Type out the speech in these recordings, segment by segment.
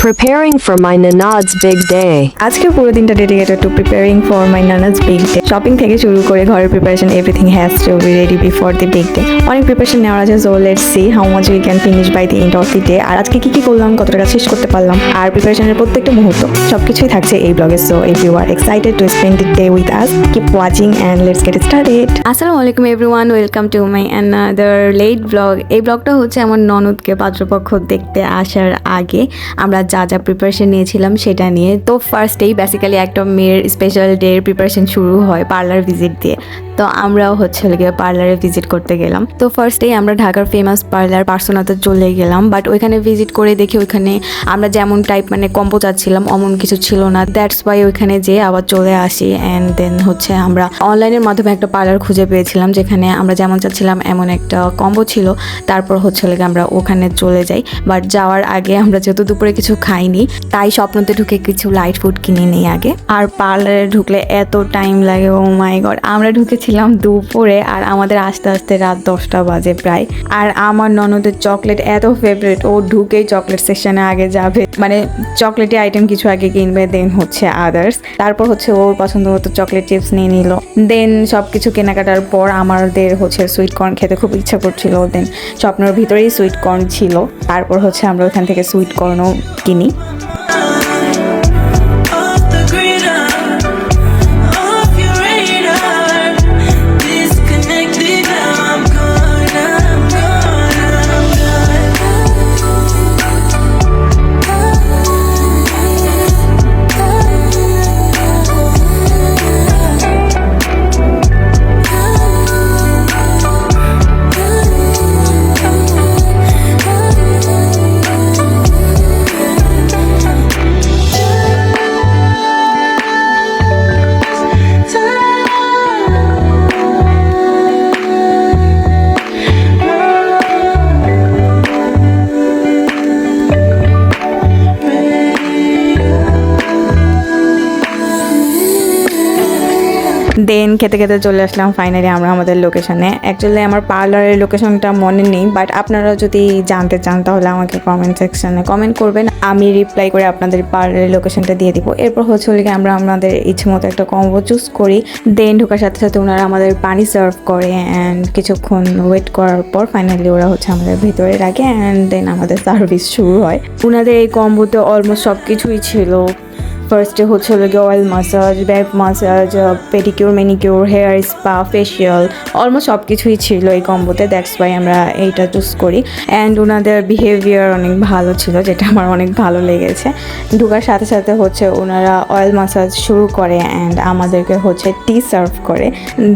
Preparing for my Nanad's big day. আজকে পুরো দিনটা dedicated to preparing for my nana's big day. Shopping থেকে শুরু করে ঘরের preparation everything has to be ready before the big day. অনেক প্রিপারেশন নেওয়া আছে, so let's see how much we can finish by the end of the day. আর আজকে কি করলাম, কতটা শেষ করতে পারলাম, আর প্রিপারেশনের প্রত্যেকটা মুহূর্ত সবকিছুই থাকছে এই ব্লগে। So if you are excited to spend the day with us, keep watching and let's get started. আসসালামু আলাইকুম everyone, welcome to my another late blog. এই ব্লগটা হচ্ছে আমার ননদকে পাত্রপক্ষ দেখতে আসার আগে আমরা যা যা প্রিপারেশন নিয়েছিলাম সেটা নিয়ে। তো ফার্স্টেই বেসিক্যালি একটা মেয়ের স্পেশাল ডে এর প্রিপারেশন শুরু হয় পার্লার ভিজিট দিয়ে। তো আমরাও হচ্ছে গিয়ে পার্লারে ভিজিট করতে গেলাম। তো ফার্স্টেই আমরা ঢাকার ফেমাস পার্লার পার্সোনাতে চলে গেলাম, বাট ওইখানে ভিজিট করে দেখি ওইখানে আমরা যেমন টাইপ মানে কম্বো চাচ্ছিলাম অমন কিছু ছিল না। দ্যাটস ওয়াই ওইখানে যেয়ে আবার চলে আসি অ্যান্ড দেন হচ্ছে আমরা অনলাইনের মাধ্যমে একটা পার্লার খুঁজে পেয়েছিলাম যেখানে আমরা যেমন চাচ্ছিলাম এমন একটা কম্বো ছিল। তারপর হচ্ছে আমরা ওখানে চলে যাই, বাট যাওয়ার আগে আমরা যেহেতু দুপুরে কিছু খাইনি তাই স্বপ্নতে ঢুকে কিছু লাইট ফুড কিনে নিই আগে। আর পার্লারে ঢুকলে এত টাইম লাগে, ও মাই গড। আমরা ঢুকেছিলাম দুপুরে আর আমাদের আস্তে আস্তে রাত 10টা বাজে প্রায়। আর আমার ননদের চকলেট এত ফেভারিট, ও ঢুকেই চকলেট সেকশনে আগে যাবে, মানে চকলেটের আইটেম কিছু আগে কিনবে, দেন হচ্ছে আদার্স। তারপর হচ্ছে ওর পছন্দ মতো চকলেট চিপস নিয়ে নিল। দেন সব কিছু কেনাকাটার পর আমাদের হচ্ছে সুইট কর্ন খেতে খুব ইচ্ছা করছিল, দেন স্বপ্নের ভিতরেই সুইট কর্ন ছিল। তারপর হচ্ছে আমরা ওখান থেকে সুইট কর্নও কিনি। দেন খেতে খেতে চলে আসলাম ফাইনালি আমরা আমাদের লোকেশনে। অ্যাকচুয়ালি আমার পার্লারের লোকেশনটা মনে নেই, বাট আপনারা যদি জানতে চান তাহলে আমাকে কমেন্ট সেকশনে কমেন্ট করবেন, আমি রিপ্লাই করে আপনাদের পার্লারের লোকেশনটা দিয়ে দিব। এরপর হচ্ছে আমরা আমাদের ইচ্ছে মতো একটা কম্বো চুজ করি। দেন ঢোকার সাথে সাথে ওনারা আমাদের পানি সার্ভ করে অ্যান্ড কিছুক্ষণ ওয়েট করার পর ফাইনালি ওরা হচ্ছে আমাদের ভিতরে রাখে অ্যান্ড দেন আমাদের সার্ভিস শুরু হয়। ওনাদের এই কম্বোতে অলমোস্ট সব কিছুই ছিল। ফার্স্টে হচ্ছে oil massage, back massage, pedicure, manicure, hair spa, facial, almost সব কিছুই ছিল এই কম্বোতে। দ্যাটস ওয়াই আমরা এইটা চুজ করি। অ্যান্ড ওনাদের বিহেভিয়ার অনেক ভালো ছিল, যেটা আমার অনেক ভালো লেগেছে। ঢোকার সাথে সাথে হচ্ছে ওনারা অয়েল মাসাজ শুরু করে অ্যান্ড আমাদেরকে হচ্ছে টি সার্ভ করে।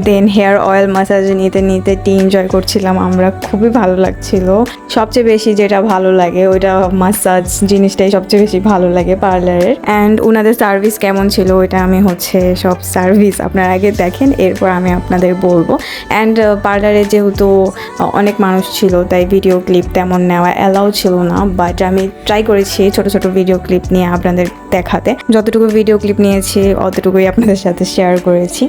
দেন হেয়ার অয়েল মাসাজ নিতে নিতে টি এনজয় করছিলাম আমরা, খুবই ভালো লাগছিল। সবচেয়ে বেশি যেটা ভালো লাগে ওইটা মাসাজ জিনিসটাই সবচেয়ে বেশি ভালো লাগে পার্লারের। অ্যান্ড ওনাদের সার্ভিস কেমন ছিল ওইটা আমি হচ্ছে সব সার্ভিস আপনারা আগে দেখেন, এরপর আমি আপনাদের বলবো। অ্যান্ড পার্লারে যেহেতু অনেক মানুষ ছিল তাই ভিডিও ক্লিপ তেমন নেওয়া অ্যালাউ ছিল না, বাট আমি ট্রাই করেছি ছোট ছোট ভিডিও ক্লিপ নিয়ে আপনাদের দেখাতে। যতটুকু ভিডিও ক্লিপ নিয়েছি অতটুকুই আপনাদের সাথে শেয়ার করেছি।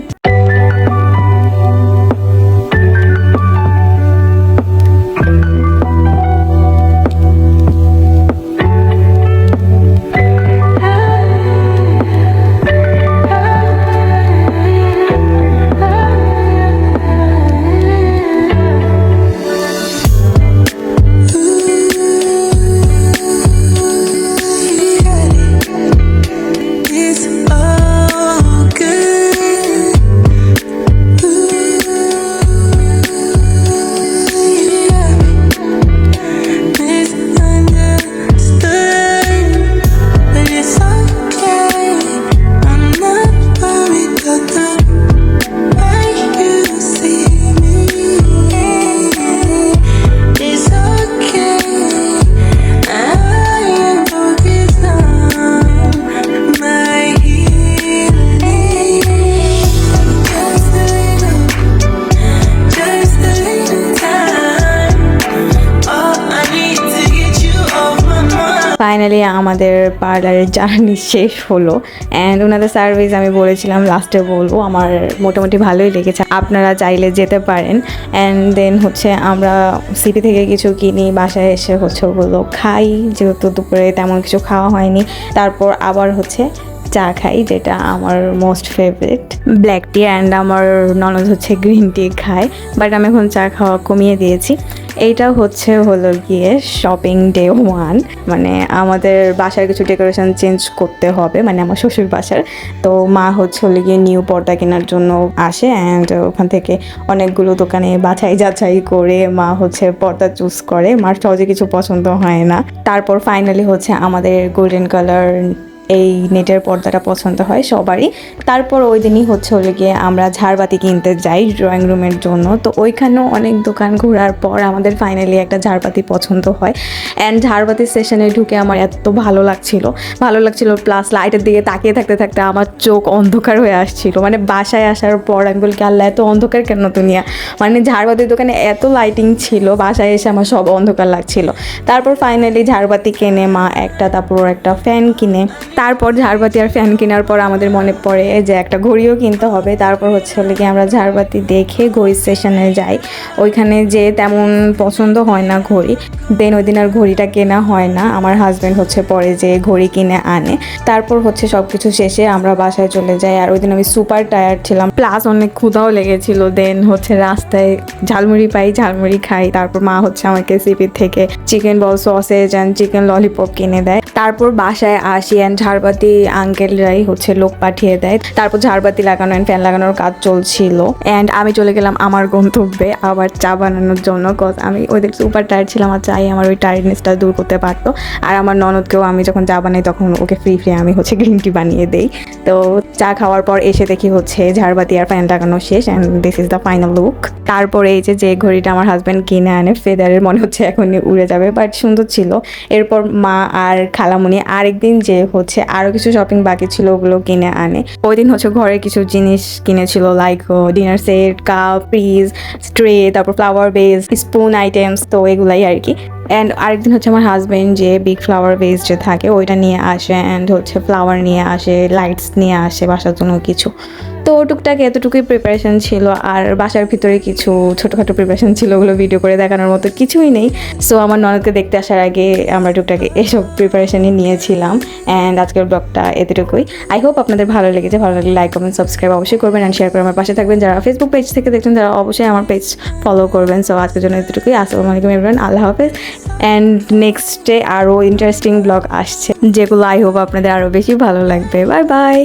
ফাইনালি আমাদের পার্লারের জার্নি শেষ হলো অ্যান্ড ওনাদের সার্ভিস আমি বলেছিলাম লাস্টে বলবো, আমার মোটামুটি ভালোই লেগেছে, আপনারা চাইলে যেতে পারেন। অ্যান্ড দেন হচ্ছে আমরা সিটি থেকে কিছু কিনি, বাসায় এসে হচ্ছে ওগুলো খাই, যেহেতু দুপুরে তেমন কিছু খাওয়া হয়নি। তারপর আবার হচ্ছে চা খাই, যেটা আমার most favourite, black T, and আমার ননদ হচ্ছে গ্রিন টি খায়, বাট আমি এখন চা খাওয়া কমিয়ে দিয়েছি। এইটা হলো গিয়ে শপিং ডে 1, মানে আমাদের বাসার কিছু ডেকোরেশন চেঞ্জ করতে হবে, মানে আমার শ্বশুর বাসার। তো মা হলো গিয়ে নিউ পর্দা কেনার জন্য আসে, অ্যান্ড ওখান থেকে অনেকগুলো দোকানে বাছাই যাচাই করে মা হচ্ছে পর্দা চুজ করে, মার সহজে কিছু পছন্দ হয় না। তারপর ফাইনালি হচ্ছে আমাদের গোল্ডেন কালার এই নেটের পর্দাটা পছন্দ হয় সবারই। তারপর ওই দিনই হলো গিয়ে আমরা ঝাড়বাতি কিনতে যাই ড্রয়িং রুমের জন্য। তো ওইখানেও অনেক দোকান ঘোরার পর আমাদের ফাইনালি একটা ঝাড়বাতি পছন্দ হয়, অ্যান্ড ঝাড়বাতির সেশনে ঢুকে আমার এত ভালো লাগছিল, প্লাস লাইটের দিকে তাকিয়ে থাকতে থাকতে আমার চোখ অন্ধকার হয়ে আসছিল। মানে বাসায় আসার পর আমি বলি, আল্লাহ এত অন্ধকার কেন দুনিয়া, মানে ঝাড়বাতির দোকানে এত লাইটিং ছিল, বাসায় এসে আমার সব অন্ধকার লাগছিল। তারপর ফাইনালি ঝাড়বাতি কেনে মা একটা, তারপর একটা ফ্যান কিনে, তারপর ঝাড়বাতি আর ফ্যান কেনার পর আমাদের মনে পড়ে যে একটা ঘড়িও কিনতে হবে। তারপর হলো কি আমরা ঝাড়বাতি দেখে ঘড়ির সেশনে যাই, ওইখানে যে তেমন পছন্দ হয় না ঘড়ি, দেন ওই দিন আর ঘড়িটা কেনা হয় না। আমার হাজব্যান্ড পরে যে ঘড়ি কিনে আনে। তারপর সব কিছু শেষে আমরা বাসায় চলে যাই, আর ওই দিন আমি সুপার টায়ার্ড ছিলাম, প্লাস অনেক ক্ষুধাও লেগেছিল। দেন রাস্তায় ঝালমুড়ি পাই, ঝালমুড়ি খাই। তারপর মা আমাকে সিপির থেকে chicken ball, sausage and chicken lollipop কিনে দেয়। তারপর বাসায় আসি অ্যান্ড ঝাড়বাতি আঙ্কেলরাই লোক পাঠিয়ে দেয়। তারপর ঝাড়বাতি লাগানো অ্যান্ড ফ্যান লাগানোর কাজ চলছিল, অ্যান্ড আমি চলে গেলাম আমার গন্তব্যে আবার চা বানানোর জন্য, কজ আমি ওদের সুপার টায়ার্ড ছিলাম আর চাই আমার ওই টায়ার্ডনেসটা দূর করতে পারতো। আর আমার ননদকেও আমি যখন চা বানাই তখন ওকে ফ্রি আমি গ্রিন টি বানিয়ে দেই। তো চা খাওয়ার পর এসে দেখি ঝাড়বাতি আর ফ্যান লাগানো শেষ, and this is the final look. তারপরে এই যে ঘড়িটা আমার হাজব্যান্ড কিনে আনে, ফেদারের মনে হচ্ছে এখনই উড়ে যাবে, বাট সুন্দর ছিল। এরপর মা আর খালামুনি আরেকদিন যে আরও কিছু শপিং বাকি ছিল ওগুলো কিনে আনে। ওই দিন ঘরের কিছু জিনিস কিনেছিল, like dinner set, cup, fridge, tray, তারপর ফ্লাওয়ার বেস, স্পুন আইটেমস, তো এগুলাই আর কি। অ্যান্ড আরেকদিন আমার হাজব্যান্ড যে বিগ ফ্লাওয়ার বেস যে থাকে ওইটা নিয়ে আসে, অ্যান্ড ফ্লাওয়ার নিয়ে আসে, লাইটস নিয়ে আসে বাসার জন্য কিছু। তো টুকটাক এতটুকুই প্রিপারেশন ছিল, আর বাসার ভিতরে কিছু ছোটোখাটো প্রিপারেশন ছিল, ওগুলো ভিডিও করে দেখানোর মতো কিছুই নেই। সো আমার ননদকে দেখতে আসার আগে আমরা টুকটাক এসব প্রিপারেশনই নিয়েছিলাম। অ্যান্ড আজকের ব্লগটা এতটুকুই। আই হোপ আপনাদের ভালো লেগেছে। ভালো লাগলে লাইক, কমেন্ট, সাবস্ক্রাইব অবশ্যই করবেন, অ্যান্ড শেয়ার করে আমার পাশে থাকবেন। যারা ফেসবুক পেজ থেকে দেখছেন তারা অবশ্যই আমার পেজ ফলো করবেন। সো আজকের জন্য এতটুকুই। আসসালামু আলাইকুম এভরিওয়ান, আল্লাহ হাফেজ। অ্যান্ড নেক্সটে আরও ইন্টারেস্টিং ব্লগ আসছে, যেগুলো আই হোপ আপনাদের আরও বেশি ভালো লাগবে। Bye bye.